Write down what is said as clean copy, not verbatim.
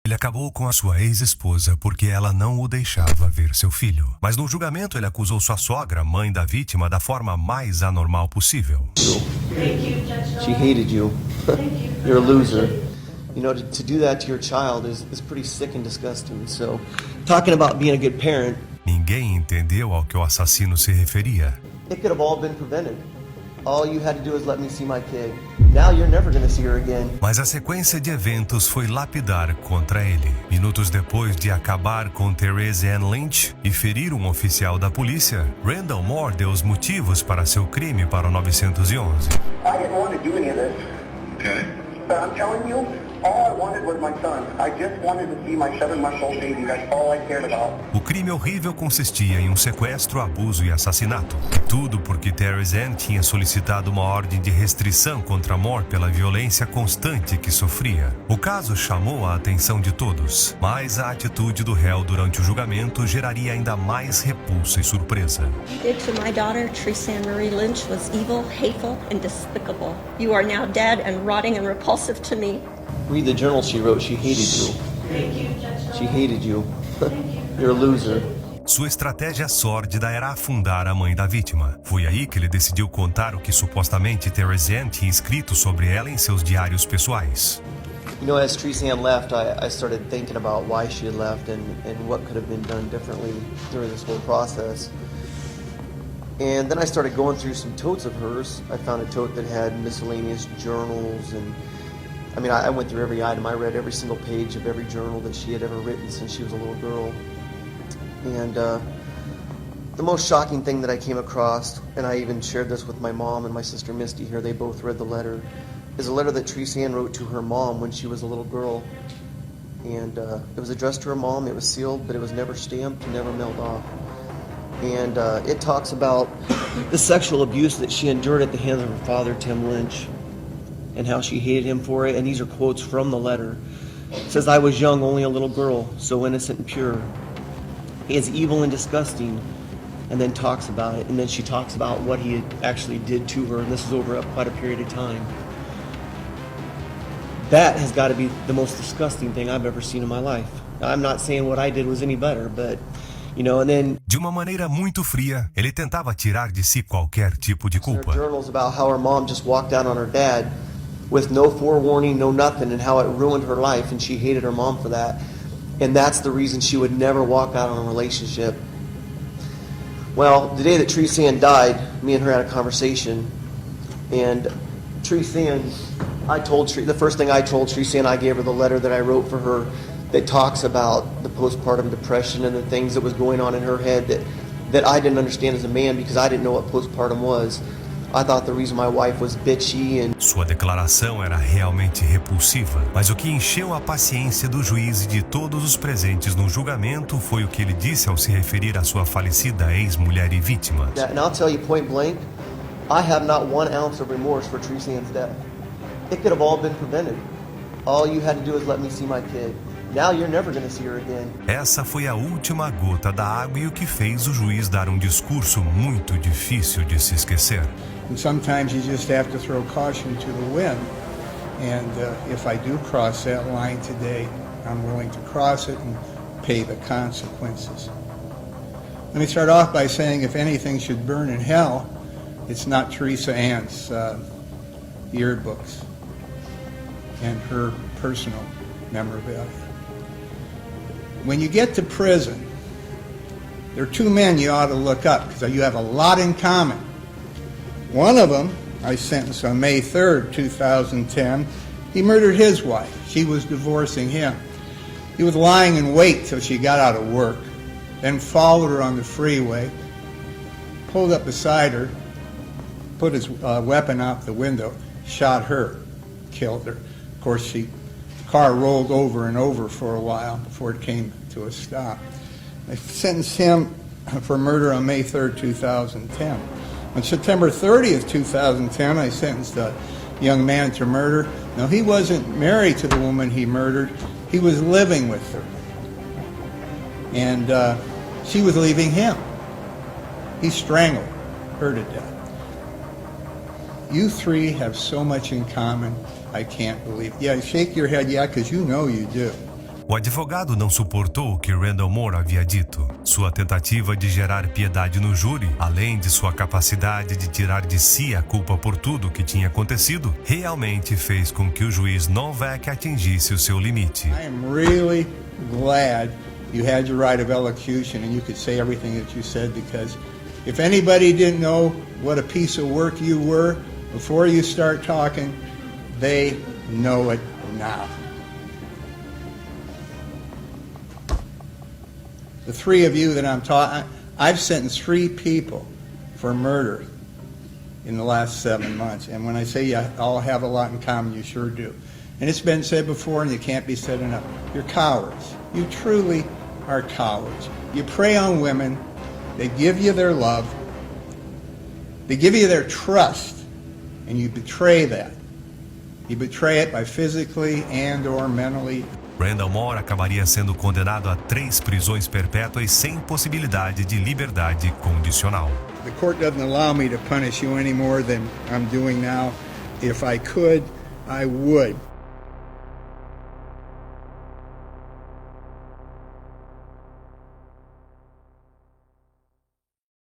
Ele acabou com a sua ex-esposa porque ela não o deixava ver seu filho. Mas no julgamento ele acusou sua sogra, mãe da vítima, da forma mais anormal possível. She hated you. You're a loser. You know, to do that to your child is pretty sick and disgusting. So, talking about being a good parent, Ninguém entendeu ao que o assassino se referia. it could have all been prevented. All you had to do is let me see my kid. Now you're never going to see her again. Mas a sequência de eventos foi lapidar contra ele. Minutos depois de acabar com Therese Ann Lynch e ferir um oficial da polícia, Randall Moore deu os motivos para seu crime para o 911. I didn't want to do any of this. Okay. But I'm telling you, all I wanted was my son. I just wanted to see my 7-month-old baby. That's all I cared about. O crime horrível consistia em um sequestro, abuso e assassinato. Tudo porque Therese Ann tinha solicitado uma ordem de restrição contra Moore pela violência constante que sofria. O caso chamou a atenção de todos, mas a atitude do réu durante o julgamento geraria ainda mais repulsa e surpresa. What you did to my daughter, Teresa Ann Marie Lynch, was evil, hateful, and despicable. You are now dead and rotting and repulsive to me. Read the journal she wrote. She hated you. She hated you. You're a loser. Sua estratégia sórdida era afundar a mãe da vítima. Foi aí que ele decidiu contar o que supostamente Therese Ann tinha escrito sobre ela em seus diários pessoais. You know, as Teresa Ann left, I started thinking about why she had left and what could have been done differently during this whole process. And then I started going through some totes of hers. I found a tote that had miscellaneous journals and I went through every item. I read every single page of every journal that she had ever written since she was a little girl. And the most shocking thing that I came across, and I even shared this with my mom and my sister Misty here, they both read the letter, is a letter that Teresa Ann wrote to her mom when she was a little girl. And it was addressed to her mom, it was sealed, but it was never stamped and never mailed off. And it talks about the sexual abuse that she endured at the hands of her father, Tim Lynch, and how she hated him for it. And these are quotes from the letter. It says, "I was young, only a little girl, so innocent and pure. He is evil and disgusting," and then talks about it. And then she talks about what he actually did to her, and this is over quite a period of time. That has got to be the most disgusting thing I've ever seen in my life. Now, I'm not saying what I did was any better, but, you know, and then... De uma maneira muito fria, ele tentava tirar de si qualquer tipo de culpa. There are journals about how her mom just walked out on her dad with no forewarning, no nothing, and how it ruined her life, and she hated her mom for that. And that's the reason she would never walk out on a relationship. Well, the day that Teresa Ann died, me and her had a conversation, and Teresa Ann, the first thing I told Teresa Ann, I gave her the letter that I wrote for her that talks about the postpartum depression and the things that was going on in her head that I didn't understand as a man because I didn't know what postpartum was. I thought the reason my wife was bitchy and... Sua declaração era realmente repulsiva, mas o que encheu a paciência do juiz e de todos os presentes no julgamento foi o que ele disse ao se referir à sua falecida ex-mulher e vítima. And I'll tell you point blank, I have not 1 ounce of remorse for Teresa Ann's death. It could have all been prevented. All you had to do is let me see my kid. Now you're never going to see her again. Essa foi a última gota da água e o que fez o juiz dar um discurso muito difícil de se esquecer. And sometimes you just have to throw caution to the wind. And if I do cross that line today, I'm willing to cross it and pay the consequences. Let me start off by saying if anything should burn in hell, it's not Teresa Ann's yearbooks and her personal memorabilia. When you get to prison, there are 2 men you ought to look up because you have a lot in common. One of them, I sentenced on May 3rd, 2010. He murdered his wife. She was divorcing him. He was lying in wait till she got out of work, then followed her on the freeway, pulled up beside her, put his weapon out the window, shot her, killed her. Of course, the car rolled over and over for a while before it came to a stop. I sentenced him for murder on May 3rd, 2010. On September 30th, 2010, I sentenced a young man to murder. Now, he wasn't married to the woman he murdered. He was living with her. And she was leaving him. He strangled her to death. You 3 have so much in common, I can't believe it. Yeah, shake your head, yeah, because you know you do. O advogado não suportou o que Randall Moore havia dito. Sua tentativa de gerar piedade no júri, além de sua capacidade de tirar de si a culpa por tudo o que tinha acontecido, realmente fez com que o juiz Novak atingisse o seu limite. I am really glad you had your right of elocution and you could say everything that you said, because if anybody didn't know what a piece of work you were before you start talking, they know it now. The three of you that I'm talking, I've sentenced 3 people for murder in the last 7 months. And when I say you all have a lot in common, you sure do. And it's been said before, and you can't be said enough. You're cowards. You truly are cowards. You prey on women. They give you their love. They give you their trust. And you betray that. You betray it by physically and or mentally. Randall Moore acabaria sendo condenado a 3 prisões perpétuas sem possibilidade de liberdade condicional. The court doesn't allow me to punish you any more than I'm doing now. If I could, I would.